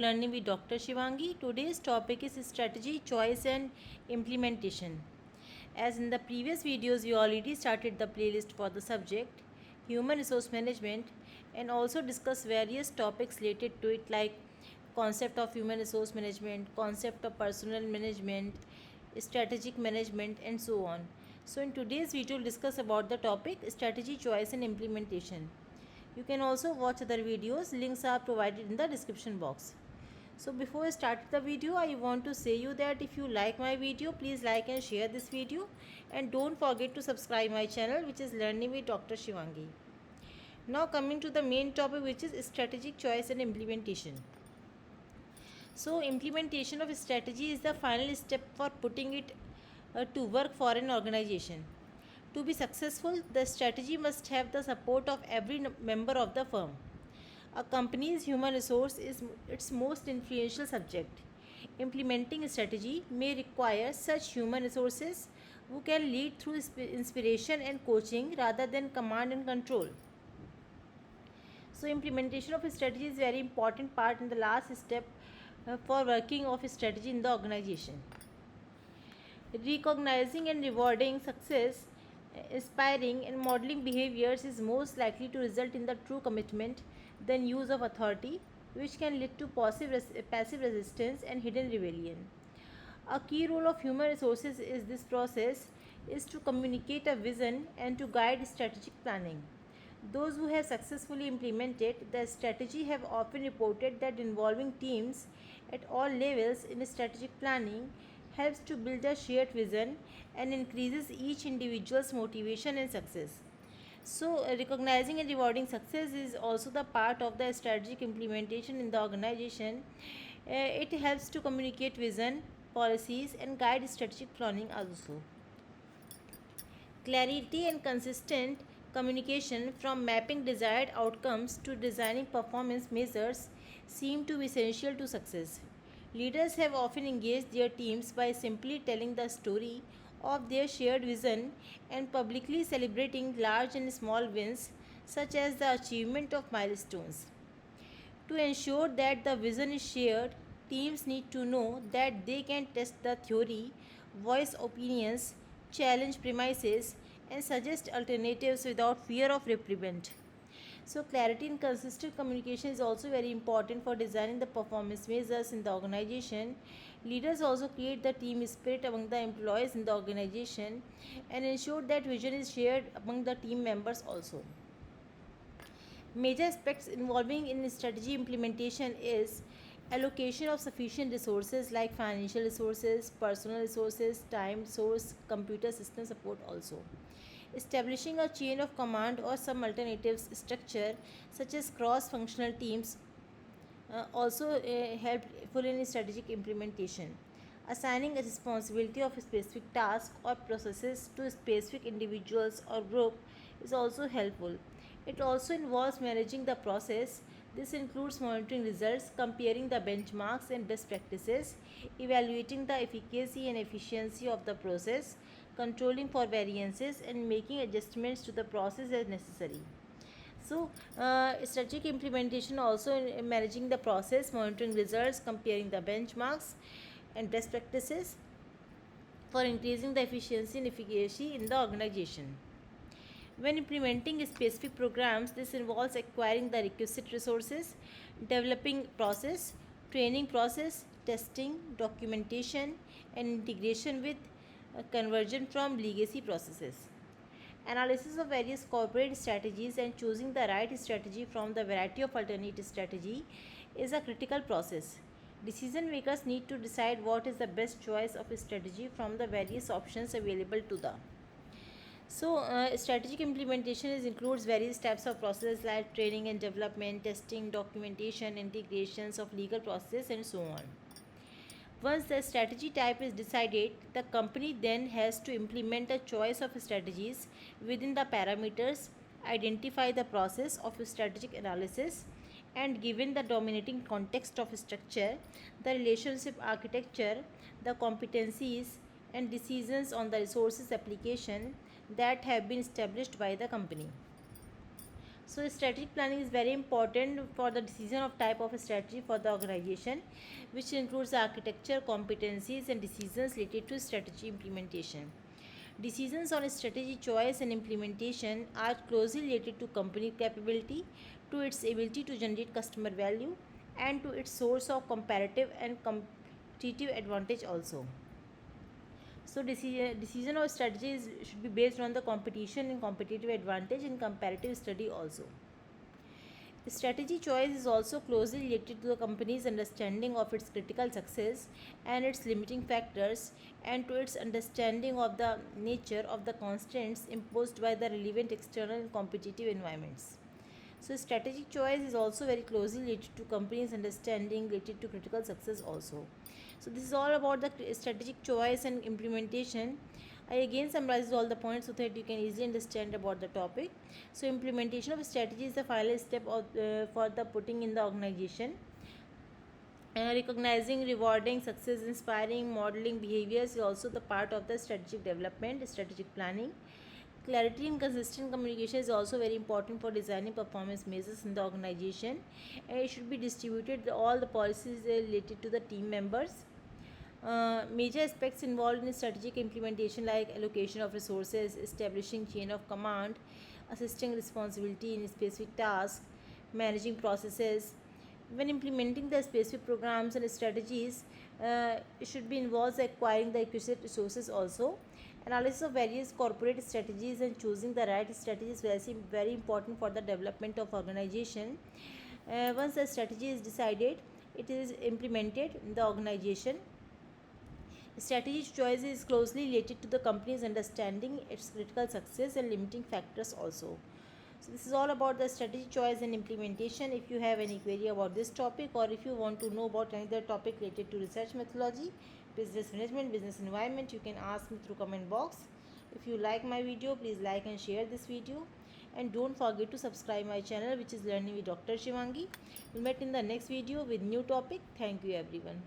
Learning with Dr. Shivangi. Today's topic is strategy, choice, and implementation. As in the previous videos, we already started the playlist for the subject human resource management and also discuss various topics related to it like concept of human resource management, concept of personnel management, strategic management, and so on. So in today's video, we'll discuss about the topic strategy, choice, and implementation. You can also watch other videos. Links are provided in the description box. So before I start the video, I want to say you that if you like my video, please like and share this video, and don't forget to subscribe my channel, which is Learning with Dr. Shivangi. Now coming to the main topic, which is strategic choice and implementation. So implementation of strategy is the final step for putting it to work for an organization. To be successful, the strategy must have the support of every member of the firm. A company's human resource is its most influential subject. Implementing a strategy may require such human resources who can lead through inspiration and coaching rather than command and control. So implementation of a strategy is very important part in the last step for working of a strategy in the organization. Recognizing and rewarding success, inspiring and modeling behaviors is most likely to result in the true commitment than use of authority, which can lead to passive resistance and hidden rebellion. A key role of human resources is this process is to communicate a vision and to guide strategic planning. Those who have successfully implemented the strategy have often reported that involving teams at all levels in strategic planning helps to build a shared vision and increases each individual's motivation and success. So, recognizing and rewarding success is also the part of the strategic implementation in the organization. It helps to communicate vision, policies, and guide strategic planning also. Clarity and consistent communication from mapping desired outcomes to designing performance measures seem to be essential to success. Leaders have often engaged their teams by simply telling the story of their shared vision and publicly celebrating large and small wins, such as the achievement of milestones. To ensure that the vision is shared, teams need to know that they can test the theory, voice opinions, challenge premises, and suggest alternatives without fear of reprimand. So, clarity and consistent communication is also very important for designing the performance measures in the organization. Leaders also create the team spirit among the employees in the organization and ensure that vision is shared among the team members also. Major aspects involving in strategy implementation is allocation of sufficient resources like financial resources, personal resources, time resource, computer system support also. Establishing a chain of command or some alternatives structure such as cross-functional teams also helpful in strategic implementation. Assigning a responsibility of a specific task or processes to specific individuals or group is also helpful. It also involves managing the process. This includes monitoring results, comparing the benchmarks and best practices, evaluating the efficacy and efficiency of the process, controlling for variances, and making adjustments to the process as necessary. So, strategic implementation also in managing the process, monitoring results, comparing the benchmarks and best practices for increasing the efficiency and efficacy in the organization. When implementing specific programs, this involves acquiring the requisite resources, developing process, training process, testing, documentation, and integration with conversion from legacy processes. Analysis of various corporate strategies and choosing the right strategy from the variety of alternate strategy is a critical process. Decision makers need to decide what is the best choice of a strategy from the various options available to them. So, strategic implementation includes various types of processes like training and development, testing, documentation, integrations of legal processes, and so on. Once the strategy type is decided, the company then has to implement a choice of strategies within the parameters, identify the process of strategic analysis, and given the dominating context of structure, the relationship architecture, the competencies, and decisions on the resources application that have been established by the company. So strategic planning is very important for the decision of type of strategy for the organization, which includes architecture, competencies, and decisions related to strategy implementation. Decisions on strategy choice and implementation are closely related to company capability, to its ability to generate customer value, and to its source of comparative and competitive advantage also. So decision of strategies should be based on the competition and competitive advantage in comparative study also. Strategy choice is also closely related to the company's understanding of its critical success and its limiting factors, and to its understanding of the nature of the constraints imposed by the relevant external and competitive environments. So strategic choice is also very closely related to companies' understanding related to critical success also. So this is all about the strategic choice and implementation. I again summarize all the points so that you can easily understand about the topic. So implementation of strategy is the final step for the putting in the organization. Recognizing, rewarding, success, inspiring, modeling behaviors is also the part of the strategic development, strategic planning. Clarity and consistent communication is also very important for designing performance measures in the organization, and it should be distributed all the policies related to the team members. Major aspects involved in strategic implementation like allocation of resources, establishing chain of command, assisting responsibility in specific tasks, managing processes. When implementing the specific programs and strategies, it should be involved acquiring the requisite resources also. Analysis of various corporate strategies and choosing the right strategy is very important for the development of organization. Once the strategy is decided, it is implemented in the organization. Strategy choice is closely related to the company's understanding its critical success and limiting factors also. So this is all about the strategy choice and implementation. If you have any query about this topic, or if you want to know about another topic related to research methodology, business management, business environment, you can ask me through comment box. If you like my video, please like and share this video, and don't forget to subscribe my channel, which is Learning with Dr. Shivangi. We'll meet in the next video with new topic. Thank you everyone.